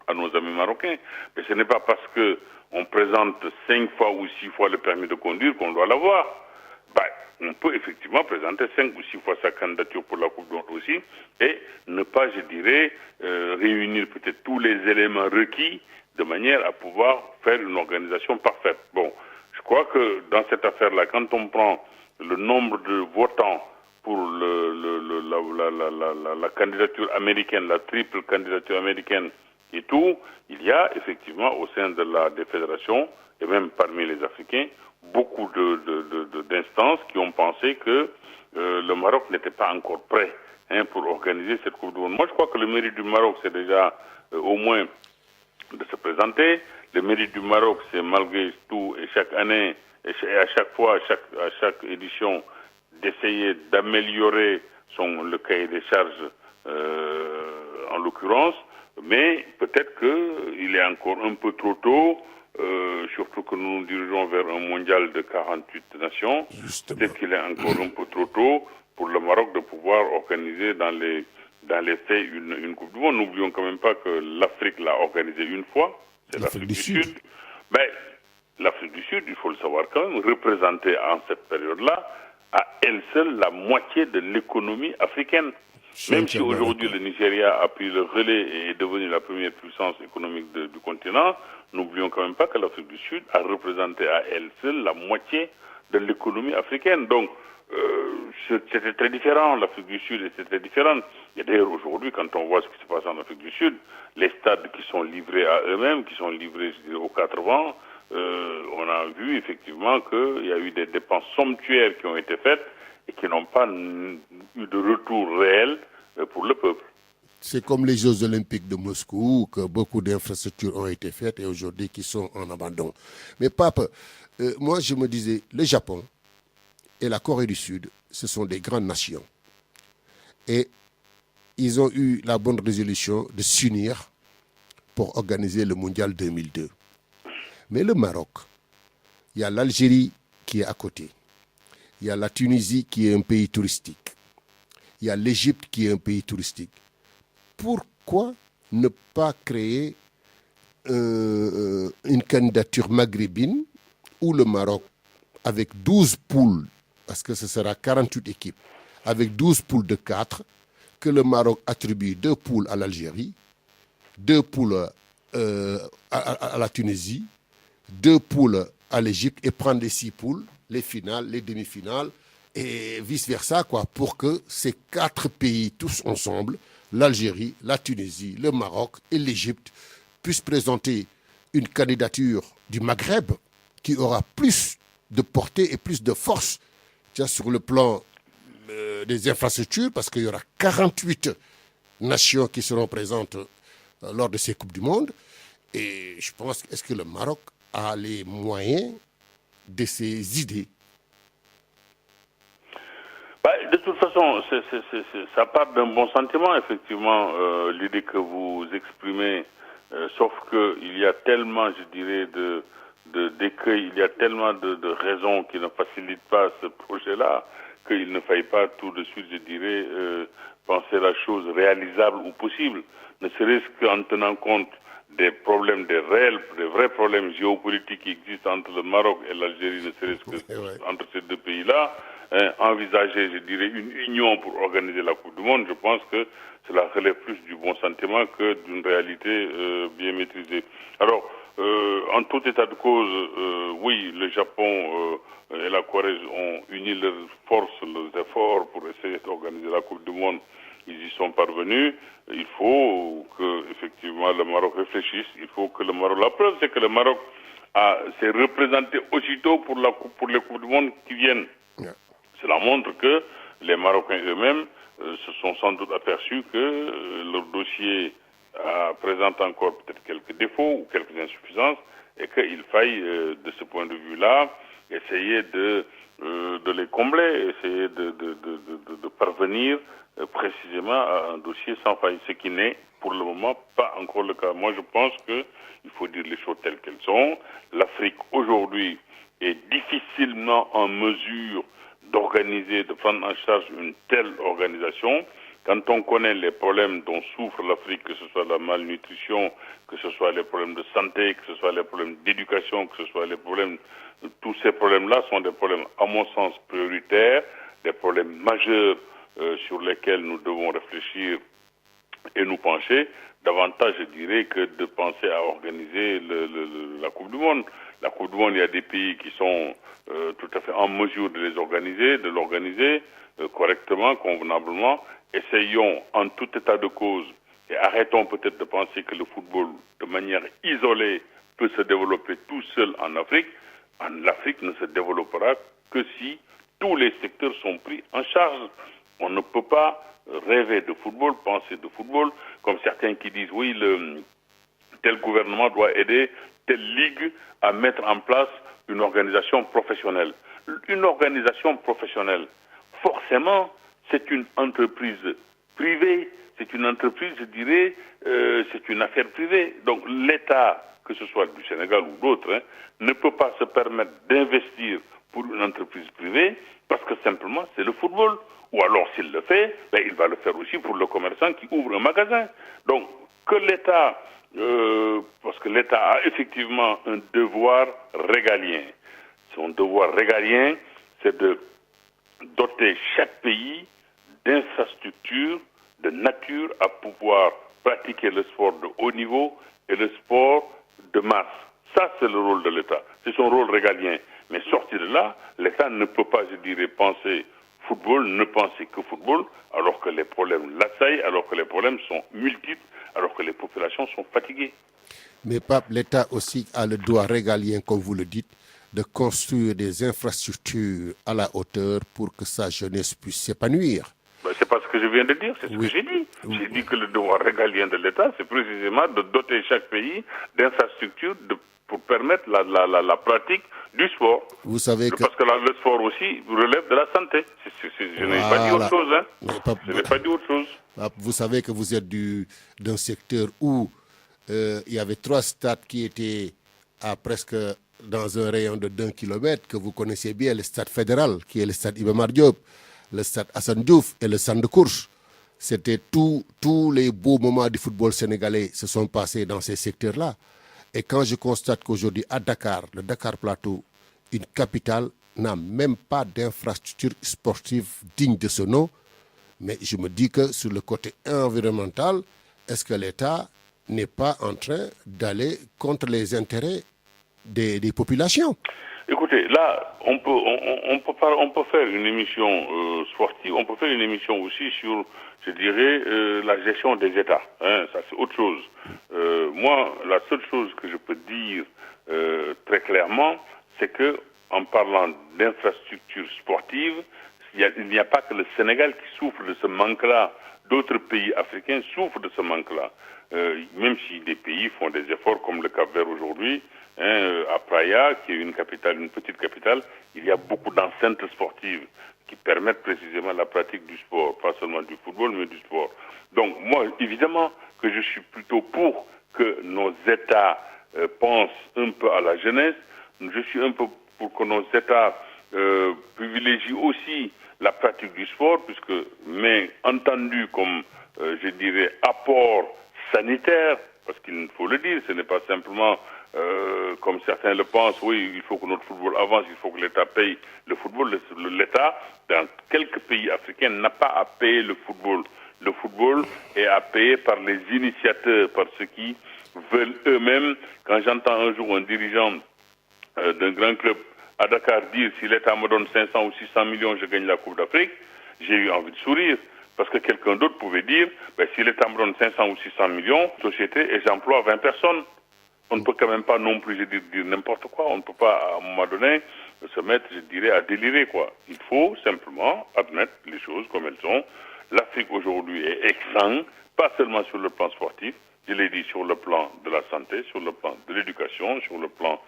à nos amis marocains, mais ce n'est pas parce que on présente 5 fois ou 6 fois le permis de conduire qu'on doit l'avoir. Ben, on peut effectivement présenter 5 ou 6 fois sa candidature pour la Coupe du Monde aussi et ne pas, je dirais, réunir peut-être tous les éléments requis de manière à pouvoir faire une organisation parfaite. Bon, je crois que dans cette affaire-là, quand on prend le nombre de votants pour la candidature américaine, la triple candidature américaine et tout, il y a effectivement au sein des fédérations, et même parmi les Africains, beaucoup d'instances qui ont pensé que le Maroc n'était pas encore prêt pour organiser cette Coupe du Monde. Moi, je crois que le mérite du Maroc, c'est déjà au moins de se présenter. Le mérite du Maroc, c'est malgré tout, et chaque année, et à chaque fois, à chaque édition, d'essayer d'améliorer le cahier des charges, en l'occurrence, mais peut-être qu'il est encore un peu trop tôt, surtout que nous nous dirigeons vers un mondial de 48 nations. Peut-être qu'il est encore un peu trop tôt pour le Maroc de pouvoir organiser dans les faits une Coupe du Monde. N'oublions quand même pas que l'Afrique l'a organisé une fois, c'est l'Afrique du Sud. Mais l'Afrique du Sud, il faut le savoir quand même, représentait en cette période-là à elle seule la moitié de l'économie africaine. Même si aujourd'hui le Nigeria a pris le relais et est devenu la première puissance économique du continent, n'oublions quand même pas que l'Afrique du Sud a représenté à elle seule la moitié de l'économie africaine. Donc, c'était très différent, l'Afrique du Sud était très différente. Et d'ailleurs, aujourd'hui, quand on voit ce qui se passe en Afrique du Sud, les stades qui sont livrés à eux-mêmes, qui sont livrés aux 4 vents, on a vu effectivement qu'il y a eu des dépenses somptuaires qui ont été faites et qui n'ont pas eu de retour réel pour le peuple. C'est comme les Jeux Olympiques de Moscou, que beaucoup d'infrastructures ont été faites et aujourd'hui qui sont en abandon. Mais Pape, moi je me disais, le Japon et la Corée du Sud, ce sont des grandes nations. Et ils ont eu la bonne résolution de s'unir pour organiser le Mondial 2002. Mais le Maroc, il y a l'Algérie qui est à côté. Il y a la Tunisie qui est un pays touristique. Il y a l'Égypte qui est un pays touristique. Pourquoi ne pas créer une candidature maghrébine où le Maroc, avec 12 poules, parce que ce sera 48 équipes, avec 12 poules de 4, que le Maroc attribue 2 poules à l'Algérie, 2 poules à la Tunisie, 2 poules à l'Égypte et prendre les 6 poules, les finales, les demi-finales et vice-versa, quoi, pour que ces 4 pays, tous ensemble, l'Algérie, la Tunisie, le Maroc et l'Égypte, puissent présenter une candidature du Maghreb qui aura plus de portée et plus de force sur le plan des infrastructures, parce qu'il y aura 48 nations qui seront présentes lors de ces Coupes du Monde. Et je pense, est-ce que le Maroc a les moyens de ses idées? De toute façon, ça part d'un bon sentiment, effectivement, l'idée que vous exprimez, sauf qu'il y a tellement, je dirais, d'écueils, il y a tellement de raisons qui ne facilitent pas ce projet-là, qu'il ne faille pas tout de suite, je dirais, penser la chose réalisable ou possible, ne serait-ce qu'en tenant compte des problèmes, des vrais problèmes géopolitiques qui existent entre le Maroc et l'Algérie, ne serait-ce que entre ces deux pays-là, envisager, je dirais, une union pour organiser la Coupe du Monde, je pense que cela relève plus du bon sentiment que d'une réalité bien maîtrisée. Alors, en tout état de cause, oui, le Japon et la Corée ont uni leurs forces, leurs efforts pour essayer d'organiser la Coupe du Monde. Ils y sont parvenus. Il faut que, effectivement, le Maroc réfléchisse. Il faut que le Maroc... La preuve, c'est que le Maroc s'est représenté aussitôt pour les Coupes du Monde qui viennent. Yeah. Cela montre que les Marocains eux-mêmes se sont sans doute aperçus que leur dossier présente encore peut-être quelques défauts ou quelques insuffisances et qu'il faille, de ce point de vue-là, essayer de les combler, essayer de parvenir précisément à un dossier sans faille, ce qui n'est pour le moment pas encore le cas. Moi, je pense qu'il faut dire les choses telles qu'elles sont. L'Afrique aujourd'hui est difficilement en mesure d'organiser, de prendre en charge une telle organisation. Quand on connaît les problèmes dont souffre l'Afrique, que ce soit la malnutrition, que ce soit les problèmes de santé, que ce soit les problèmes d'éducation, que ce soit les problèmes, tous ces problèmes-là sont des problèmes, à mon sens, prioritaires, des problèmes majeurs sur lesquels nous devons réfléchir et nous pencher. Davantage, je dirais, que de penser à organiser la Coupe du Monde. La Coupe du Monde, il y a des pays qui sont tout à fait en mesure de l'organiser correctement, convenablement. Essayons en tout état de cause et arrêtons peut-être de penser que le football, de manière isolée, peut se développer tout seul en Afrique. L'Afrique ne se développera que si tous les secteurs sont pris en charge. On ne peut pas rêver de football, penser de football, comme certains qui disent oui, tel gouvernement doit aider telle ligue à mettre en place une organisation professionnelle. Une organisation professionnelle, forcément, c'est une entreprise privée, c'est une entreprise, je dirais, c'est une affaire privée. Donc l'État, que ce soit du Sénégal ou d'autres, ne peut pas se permettre d'investir pour une entreprise privée parce que simplement c'est le football. Ou alors s'il le fait, il va le faire aussi pour le commerçant qui ouvre un magasin. Donc que l'État, parce que l'État a effectivement un devoir régalien. Son devoir régalien, c'est de doter chaque pays d'infrastructures de nature à pouvoir pratiquer le sport de haut niveau et le sport de masse. Ça, c'est le rôle de l'État. C'est son rôle régalien. Mais sorti de là, l'État ne peut pas, je dirais, penser football, ne penser que football, alors que les problèmes l'assaillent, alors que les problèmes sont multiples, alors que les populations sont fatiguées. Mais Pape, l'État aussi a le droit régalien, comme vous le dites, de construire des infrastructures à la hauteur pour que sa jeunesse puisse s'épanouir. C'est pas ce que je viens de dire, c'est ce que j'ai dit. J'ai dit que le devoir régalien de l'État, c'est précisément de doter chaque pays d'infrastructures pour permettre la pratique du sport. Vous savez que... Parce que le sport aussi relève de la santé. Je n'ai pas dit autre chose. Je n'ai pas dit autre chose. Vous savez que vous êtes d'un secteur où il y avait 3 stades qui étaient à presque dans un rayon de 1 kilomètre, que vous connaissez bien, le stade fédéral, qui est le stade Iba Mar Diop, le stade Assane Diouf et le centre de course. C'était tous les beaux moments du football sénégalais se sont passés dans ces secteurs-là. Et quand je constate qu'aujourd'hui, à Dakar, le Dakar Plateau, une capitale, n'a même pas d'infrastructure sportive digne de ce nom, mais je me dis que sur le côté environnemental, est-ce que l'État n'est pas en train d'aller contre les intérêts des populations? Écoutez, là, on peut faire une émission sportive, on peut faire une émission aussi sur, je dirais, la gestion des États. Ça, c'est autre chose. Moi, la seule chose que je peux dire très clairement, c'est que en parlant d'infrastructures sportives, il n'y a pas que le Sénégal qui souffre de ce manque-là. D'autres pays africains souffrent de ce manque-là. Même si des pays font des efforts comme le Cap-Vert aujourd'hui, à Praia, qui est une petite capitale, il y a beaucoup d'enceintes sportives qui permettent précisément la pratique du sport, pas seulement du football, mais du sport. Donc moi, évidemment que je suis plutôt pour que nos États pensent un peu à la jeunesse. Je suis un peu pour que nos États privilégient aussi la pratique du sport, mais entendu comme, je dirais, apport sanitaire, parce qu'il faut le dire, ce n'est pas simplement comme certains le pensent, oui, il faut que notre football avance, il faut que l'État paye le football. L'État, dans quelques pays africains, n'a pas à payer le football. Le football est à payer par les initiateurs, par ceux qui veulent eux-mêmes. Quand j'entends un jour un dirigeant d'un grand club à Dakar dire si l'État me donne 500 ou 600 millions, je gagne la Coupe d'Afrique, j'ai eu envie de sourire. Parce que quelqu'un d'autre pouvait dire, si l'État me donne 500 ou 600 millions, société, et j'emploie 20 personnes. On ne peut quand même pas non plus, je dire n'importe quoi. On ne peut pas, à un moment donné, se mettre, je dirais, à délirer, quoi. Il faut simplement admettre les choses comme elles sont. L'Afrique aujourd'hui est exsangue, pas seulement sur le plan sportif, je l'ai dit, sur le plan de la santé, sur le plan de l'éducation, sur le plan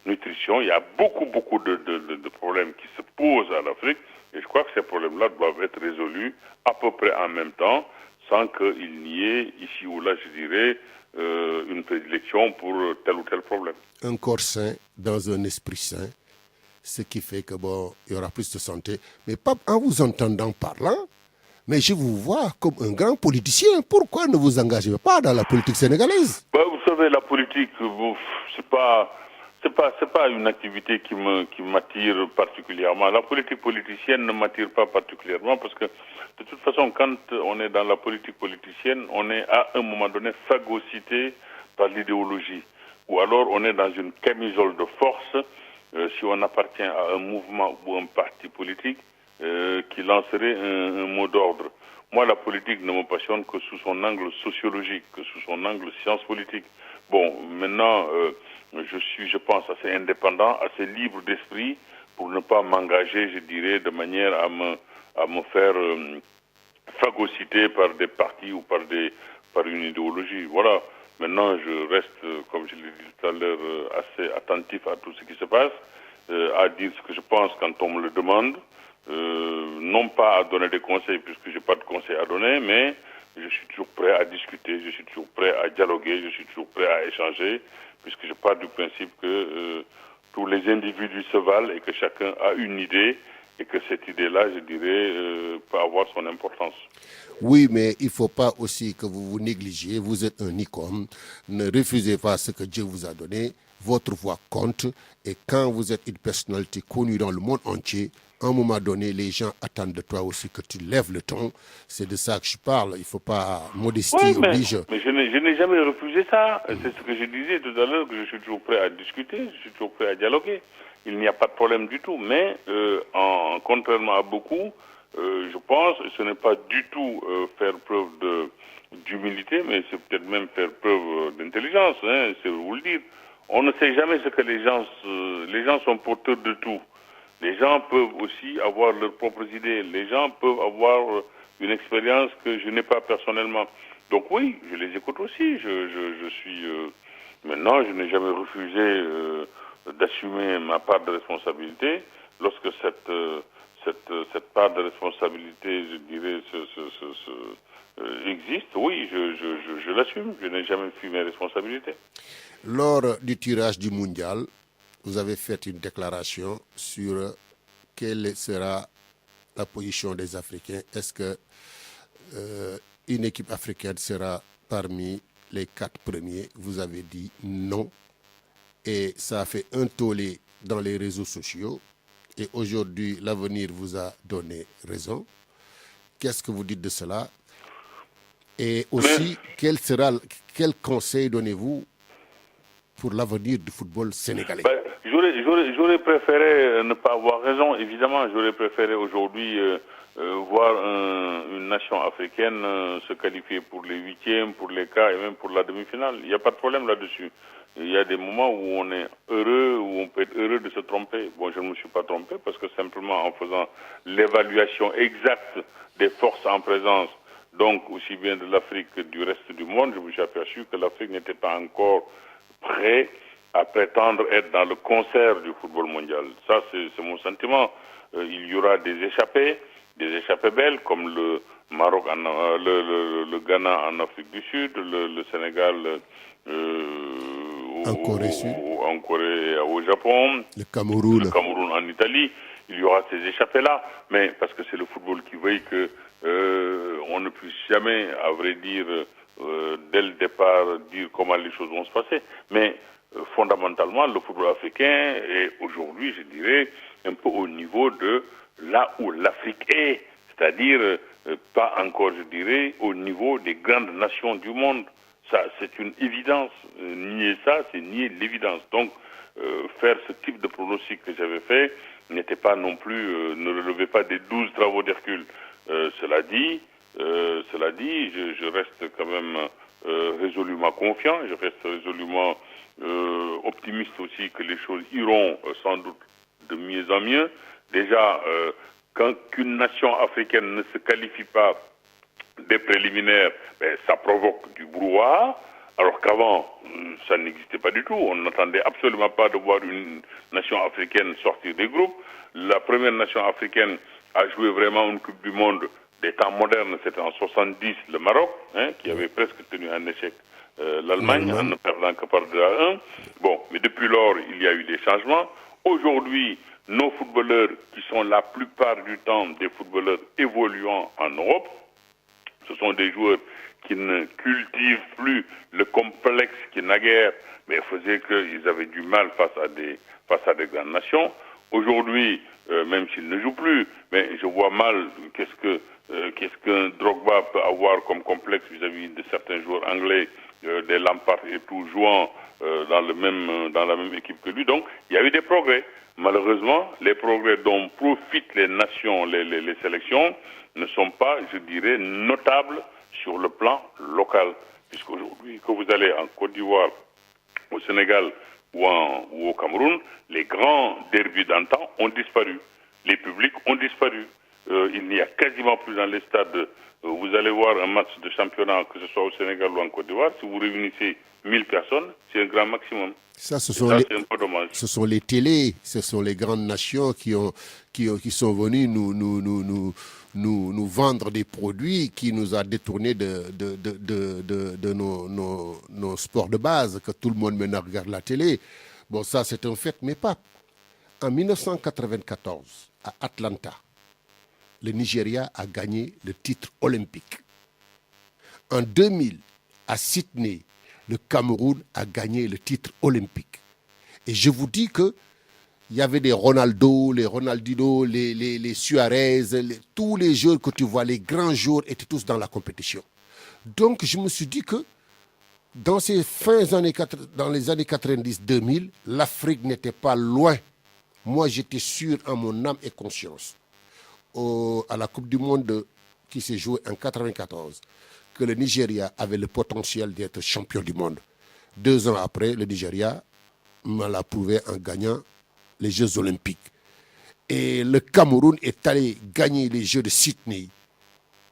nutrition. Il y a beaucoup de problèmes qui se posent à l'Afrique et je crois que ces problèmes-là doivent être résolus à peu près en même temps sans qu'il n'y ait ici ou là, je dirais, une prédilection pour tel ou tel problème. Un corps sain dans un esprit sain, ce qui fait que bon, il y aura plus de santé. Mais pas en vous entendant parlant, mais je vous vois comme un grand politicien. Pourquoi ne vous engagez pas dans la politique sénégalaise? Bah, vous savez, la politique, c'est pas une activité qui m'attire particulièrement. La politique politicienne ne m'attire pas particulièrement parce que de toute façon, quand on est dans la politique politicienne, on est à un moment donné phagocyté par l'idéologie. Ou alors on est dans une camisole de force si on appartient à un mouvement ou un parti politique qui lancerait un mot d'ordre. Moi, la politique ne me passionne que sous son angle sociologique, que sous son angle science politique. Bon, maintenant, je suis, je pense, assez indépendant, assez libre d'esprit pour ne pas m'engager, je dirais, de manière à me faire phagocyter par des partis ou par une idéologie. Voilà. Maintenant, je reste, comme je l'ai dit tout à l'heure, assez attentif à tout ce qui se passe, à dire ce que je pense quand on me le demande. Non pas à donner des conseils puisque je n'ai pas de conseils à donner, mais je suis toujours prêt à discuter, je suis toujours prêt à dialoguer, je suis toujours prêt à échanger, puisque je pars du principe que tous les individus se valent et que chacun a une idée et que cette idée-là, je dirais, peut avoir son importance. Oui, mais il ne faut pas aussi que vous vous négligiez. Vous êtes un icône. Ne refusez pas ce que Dieu vous a donné. Votre voix compte. Et quand vous êtes une personnalité connue dans le monde entier, à un moment donné, les gens attendent de toi aussi que tu lèves le ton. C'est de ça que je parle. Il ne faut pas modestie Oui, oblige. mais je n'ai jamais refusé ça. C'est ce que je disais tout à l'heure, que je suis toujours prêt à discuter, je suis toujours prêt à dialoguer. Il n'y a pas de problème du tout. Mais, contrairement à beaucoup, je pense, et ce n'est pas du tout faire preuve d'humilité, mais c'est peut-être même faire preuve d'intelligence, hein, c'est vous le dire. On ne sait jamais ce que les gens sont porteurs de tout. Les gens peuvent aussi avoir leurs propres idées. Les gens peuvent avoir une expérience que je n'ai pas personnellement. Donc oui, je les écoute aussi. Je suis maintenant, je n'ai jamais refusé d'assumer ma part de responsabilité. Lorsque cette part de responsabilité, je dirais, existe, oui, je l'assume. Je n'ai jamais fui mes responsabilités. Lors du tirage du mondial, vous avez fait une déclaration sur quelle sera la position des Africains. Est-ce que une équipe africaine sera parmi les 4 premiers? Vous avez dit non. Et ça a fait un tollé dans les réseaux sociaux. Et aujourd'hui, l'avenir vous a donné raison. Qu'est-ce que vous dites de cela? Et aussi, quel conseil donnez-vous pour l'avenir du football sénégalais? J'aurais préféré ne pas avoir raison. Évidemment, j'aurais préféré aujourd'hui voir une nation africaine se qualifier pour les huitièmes, pour les quarts et même pour la demi-finale. Il n'y a pas de problème là-dessus. Il y a des moments où on est heureux, où on peut être heureux de se tromper. Bon, je ne me suis pas trompé parce que simplement en faisant l'évaluation exacte des forces en présence, donc aussi bien de l'Afrique que du reste du monde, je me suis aperçu que l'Afrique n'était pas encore prêt à prétendre être dans le concert du football mondial. Ça, c'est mon sentiment. Il y aura des échappées belles, comme le Maroc, le Ghana en Afrique du Sud, le Sénégal en Corée, au Japon, le Cameroun en Italie. Il y aura ces échappées-là, mais parce que c'est le football qui veut que on ne puisse jamais, à vrai dire, dès le départ, dire comment les choses vont se passer. Mais fondamentalement, le football africain est aujourd'hui, je dirais, un peu au niveau de là où l'Afrique est, c'est-à-dire pas encore, je dirais, au niveau des grandes nations du monde. Ça, c'est une évidence. Nier ça, c'est nier l'évidence. Donc, faire ce type de pronostic que j'avais fait n'était pas non plus, ne relevait pas des 12 travaux d'Hercule. Cela dit, je reste quand même résolument confiant, je reste résolument optimiste aussi que les choses iront sans doute de mieux en mieux. Déjà, quand qu'une nation africaine ne se qualifie pas des préliminaires, ça provoque du brouhaha. Alors qu'avant, ça n'existait pas du tout. On n'attendait absolument pas de voir une nation africaine sortir des groupes. La première nation africaine a joué vraiment une Coupe du Monde des temps modernes, c'était en 70, le Maroc, qui avait presque tenu un échec l'Allemagne en ne perdant que par 2-1. Bon, mais depuis lors, il y a eu des changements. Aujourd'hui, nos footballeurs, qui sont la plupart du temps des footballeurs évoluant en Europe, ce sont des joueurs qui ne cultivent plus le complexe qui naguère, mais faisait qu'ils avaient du mal face à des grandes nations. Aujourd'hui, même s'ils ne jouent plus, mais je vois mal qu'est-ce qu'un Drogba peut avoir comme complexe vis-à-vis de certains joueurs anglais, des Lampard et tout, jouant dans la même équipe que lui. Donc, il y a eu des progrès. Malheureusement, les progrès dont profitent les nations, les sélections, ne sont pas, je dirais, notables sur le plan local. Puisqu'aujourd'hui, que vous allez en Côte d'Ivoire, au Sénégal ou au Cameroun, les grands derbys d'antan ont disparu. Les publics ont disparu. Il n'y a quasiment plus dans les stades. Vous allez voir un match de championnat, que ce soit au Sénégal ou en Côte d'Ivoire, si vous réunissez 1000 personnes, c'est un grand maximum. C'est un peu dommage. Ce sont les télés, ce sont les grandes nations qui sont venues nous vendre des produits qui nous a détournés de nos sports de base, que tout le monde maintenant regarde la télé. Bon, ça c'est un fait, mais pas. En 1994, à Atlanta, le Nigeria a gagné le titre olympique. En 2000, à Sydney, le Cameroun a gagné le titre olympique. Et je vous dis que il y avait des Ronaldo, les Ronaldinho, les Suarez, tous les joueurs que tu vois, les grands joueurs étaient tous dans la compétition. Donc je me suis dit que dans dans les années 90-2000, l'Afrique n'était pas loin. Moi, j'étais sûr en mon âme et conscience, à la Coupe du Monde qui s'est jouée en 94, que le Nigeria avait le potentiel d'être champion du monde. 2 ans après, le Nigeria me l'a prouvé en gagnant les Jeux Olympiques. Et le Cameroun est allé gagner les Jeux de Sydney.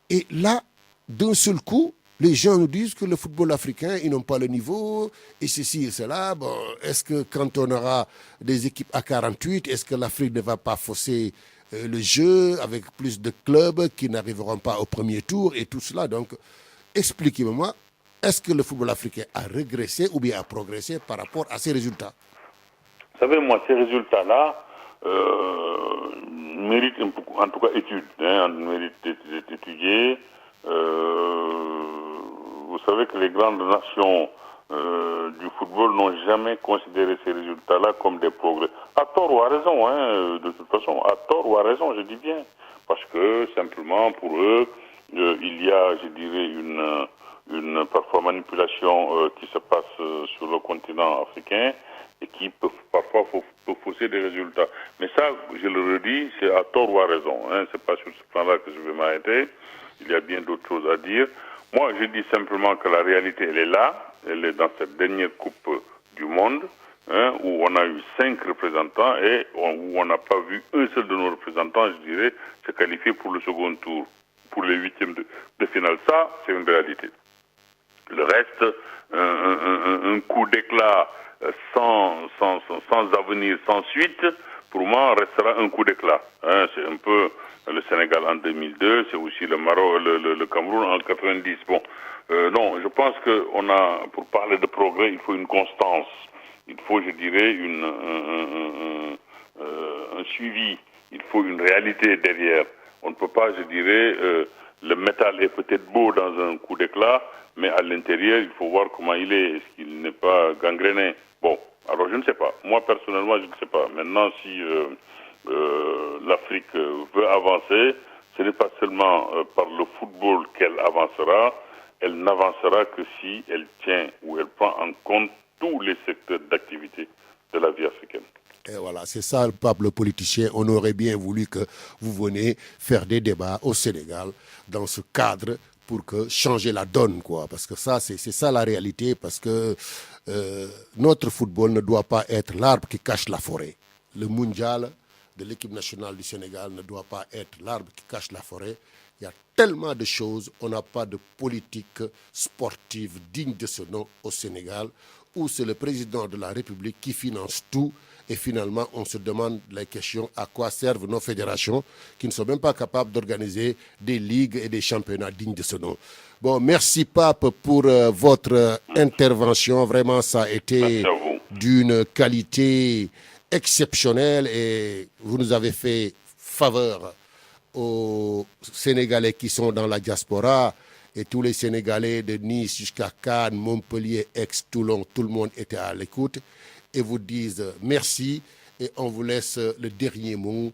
Et là, d'un seul coup, les gens nous disent que le football africain, ils n'ont pas le niveau, et ceci et cela. Bon, est-ce que quand on aura des équipes à 48, est-ce que l'Afrique ne va pas fausser le jeu avec plus de clubs qui n'arriveront pas au premier tour et tout cela? Donc, expliquez-moi, est-ce que le football africain a régressé ou bien a progressé par rapport à ces résultats? Vous savez, moi, ces résultats-là méritent en tout cas étude, méritent d'être étudiés. Vous savez que les grandes nations du football n'ont jamais considéré ces résultats-là comme des progrès. À tort ou à raison, de toute façon, à tort ou à raison, je dis bien. Parce que simplement, pour eux, il y a, je dirais, parfois manipulation qui se passe sur le continent africain et qui peut parfois fausser des résultats. Mais ça, je le redis, c'est à tort ou à raison. C'est pas sur ce plan-là que je vais m'arrêter. Il y a bien d'autres choses à dire. Moi, je dis simplement que la réalité, elle est là. Elle est dans cette dernière Coupe du Monde, où on a eu 5 représentants et où on n'a pas vu un seul de nos représentants, je dirais, se qualifier pour le second tour, pour les 8e de finale. Ça, c'est une réalité. Le reste, un coup d'éclat sans avenir, sans suite, pour moi, restera un coup d'éclat. C'est un peu le Sénégal en 2002, c'est aussi le Maroc, le Cameroun en 90. Bon, non, je pense que pour parler de progrès, il faut une constance. Il faut, je dirais, un suivi. Il faut une réalité derrière. On ne peut pas, je dirais, le métal est peut-être beau dans un coup d'éclat, mais à l'intérieur, il faut voir comment il est. Est-ce qu'il n'est pas gangréné? Bon, alors je ne sais pas. Moi, personnellement, je ne sais pas. Maintenant, si l'Afrique veut avancer, ce n'est pas seulement par le football qu'elle avancera. Elle n'avancera que si elle tient ou elle prend en compte tous les secteurs d'activité de la vie africaine. Et voilà, c'est ça le peuple politicien. On aurait bien voulu que vous veniez faire des débats au Sénégal dans ce cadre pour que changer la donne, quoi. Parce que ça, c'est ça la réalité. Parce que notre football ne doit pas être l'arbre qui cache la forêt. Le mondial de l'équipe nationale du Sénégal ne doit pas être l'arbre qui cache la forêt. Il y a tellement de choses, on n'a pas de politique sportive digne de ce nom au Sénégal, où c'est le président de la République qui finance tout. Et finalement, on se demande la question à quoi servent nos fédérations qui ne sont même pas capables d'organiser des ligues et des championnats dignes de ce nom. Bon, merci Pape pour votre intervention. Vraiment, ça a été d'une qualité exceptionnelle et vous nous avez fait faveur aux Sénégalais qui sont dans la diaspora et tous les Sénégalais de Nice jusqu'à Cannes, Montpellier, Aix, Toulon, tout le monde était à l'écoute et vous disent merci et on vous laisse le dernier mot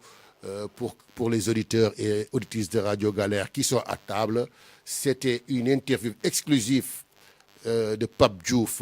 pour les auditeurs et auditrices de Radio Galère qui sont à table. C'était une interview exclusive de Pape Diouf